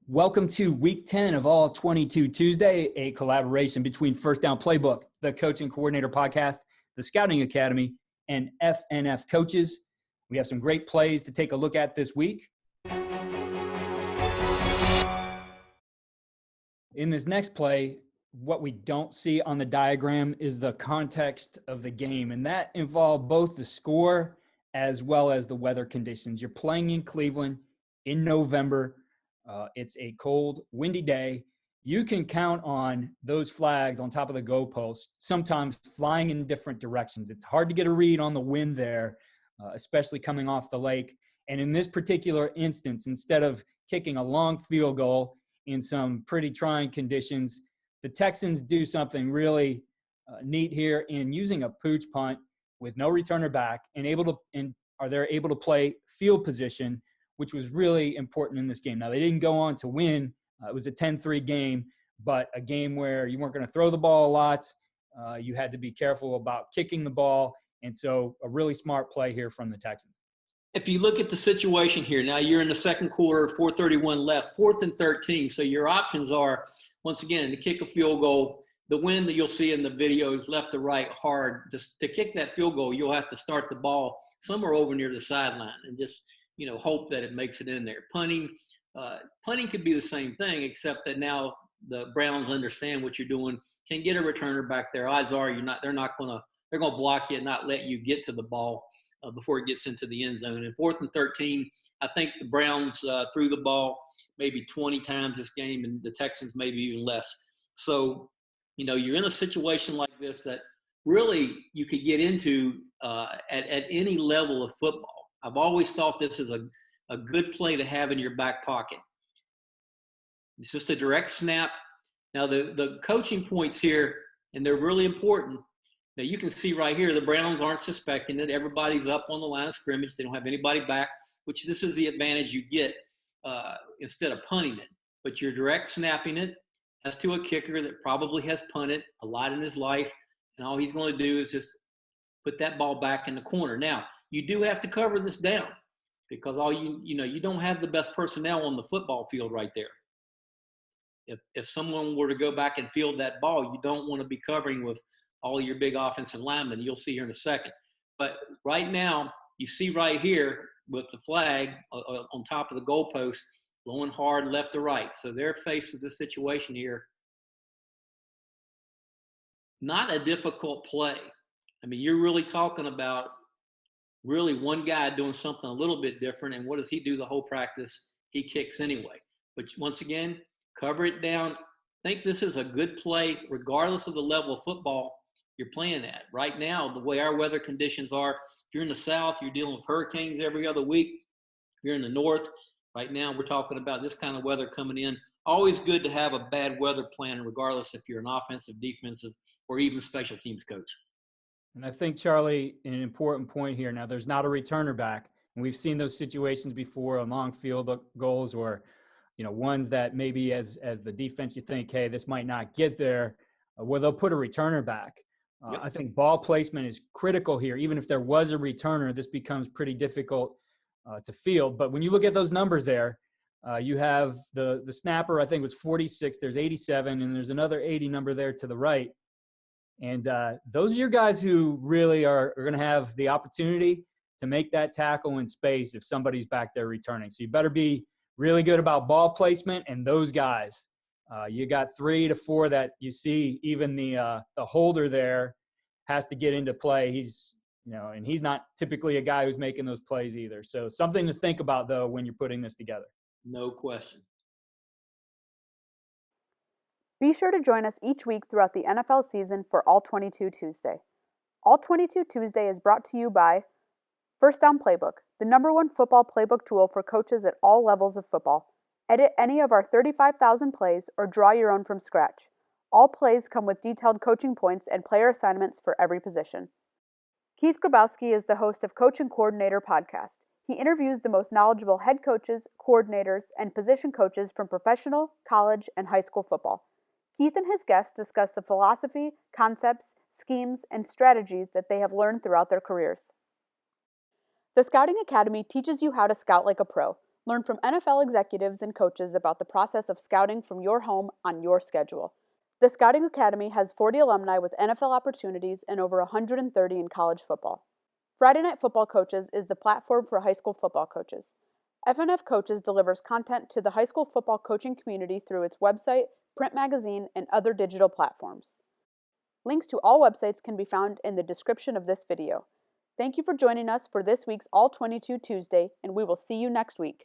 Welcome to week 10 of All 22 Tuesday, a collaboration between FirstDown PlayBook, the Coaching Coordinator Podcast, the Scouting Academy, and FNF Coaches. We have some great plays to take a look at this week. In this next play, what we don't see on the diagram is the context of the game, and that involved both the score as well as the weather conditions. You're playing in Cleveland in November. It's a cold, windy day. You can count on those flags on top of the goalpost, sometimes flying in different directions. It's hard to get a read on the wind there, especially coming off the lake. And in this particular instance, instead of kicking a long field goal in some pretty trying conditions, the Texans do something really neat here in using a pooch punt with no returner back and they're able to play field position, which was really important in this game. Now, they didn't go on to win. It was a 10-3 game, but a game where you weren't going to throw the ball a lot. You had to be careful about kicking the ball, and so a really smart play here from the Texans. If you look at the situation here, now you're in the second quarter, 4:31 left, 4th and 13. So your options are, once again, to kick a field goal. The wind that you'll see in the video is left to right hard. Just to kick that field goal, you'll have to start the ball somewhere over near the sideline and just hope that it makes it in there. Punting could be the same thing, except that now the Browns understand what you're doing. Can get a returner back there. Odds are they're going to block you and not let you get to the ball before it gets into the end zone. And 4th and 13, I think the Browns threw the ball maybe 20 times this game, and the Texans maybe even less. So, you're in a situation like this that really you could get into at any level of football. I've always thought this is a good play to have in your back pocket. It's just a direct snap. Now, the coaching points here, and they're really important. Now, you can see right here, the Browns aren't suspecting it. Everybody's up on the line of scrimmage. They don't have anybody back, which this is the advantage you get instead of punting it. But you're direct snapping it as to a kicker that probably has punted a lot in his life, and all he's going to do is just put that ball back in the corner. Now, you do have to cover this down because you don't have the best personnel on the football field right there. If someone were to go back and field that ball, you don't want to be covering with all your big offensive linemen. You'll see here in a second. But right now, you see right here with the flag on top of the goalpost, blowing hard left to right. So they're faced with this situation here. Not a difficult play. I mean, you're really talking about really one guy doing something a little bit different, and what does he do the whole practice? He kicks anyway. But once again, cover it down. I think this is a good play regardless of the level of football you're playing at. Right now, the way our weather conditions are, if you're in the South, you're dealing with hurricanes every other week. If you're in the North, right now we're talking about this kind of weather coming in. Always good to have a bad weather plan regardless if you're an offensive, defensive, or even special teams coach. And I think, Charlie, an important point here. Now, there's not a returner back, and we've seen those situations before on long field goals or, ones that maybe as the defense you think, hey, this might not get there, where they'll put a returner back. Yep. I think ball placement is critical here. Even if there was a returner, this becomes pretty difficult to field. But when you look at those numbers there, you have the snapper, I think was 46. There's 87, and there's another 80 number there to the right. And those are your guys who really are going to have the opportunity to make that tackle in space if somebody's back there returning. So you better be really good about ball placement. And those guys, you got 3 to 4 that you see. Even the holder there has to get into play. He's and he's not typically a guy who's making those plays either. So something to think about though when you're putting this together. No question. Be sure to join us each week throughout the NFL season for All 22 Tuesday. All 22 Tuesday is brought to you by FirstDown PlayBook, the #1 football playbook tool for coaches at all levels of football. Edit any of our 35,000 plays or draw your own from scratch. All plays come with detailed coaching points and player assignments for every position. Keith Grabowski is the host of Coaching Coordinator Podcast. He interviews the most knowledgeable head coaches, coordinators, and position coaches from professional, college, and high school football. Keith and his guests discuss the philosophy, concepts, schemes, and strategies that they have learned throughout their careers. The Scouting Academy teaches you how to scout like a pro. Learn from NFL executives and coaches about the process of scouting from your home on your schedule. The Scouting Academy has 40 alumni with NFL opportunities and over 130 in college football. Friday Night Football Coaches is the platform for high school football coaches. FNF Coaches delivers content to the high school football coaching community through its website, print magazine, and other digital platforms. Links to all websites can be found in the description of this video. Thank you for joining us for this week's All 22 Tuesday, and we will see you next week.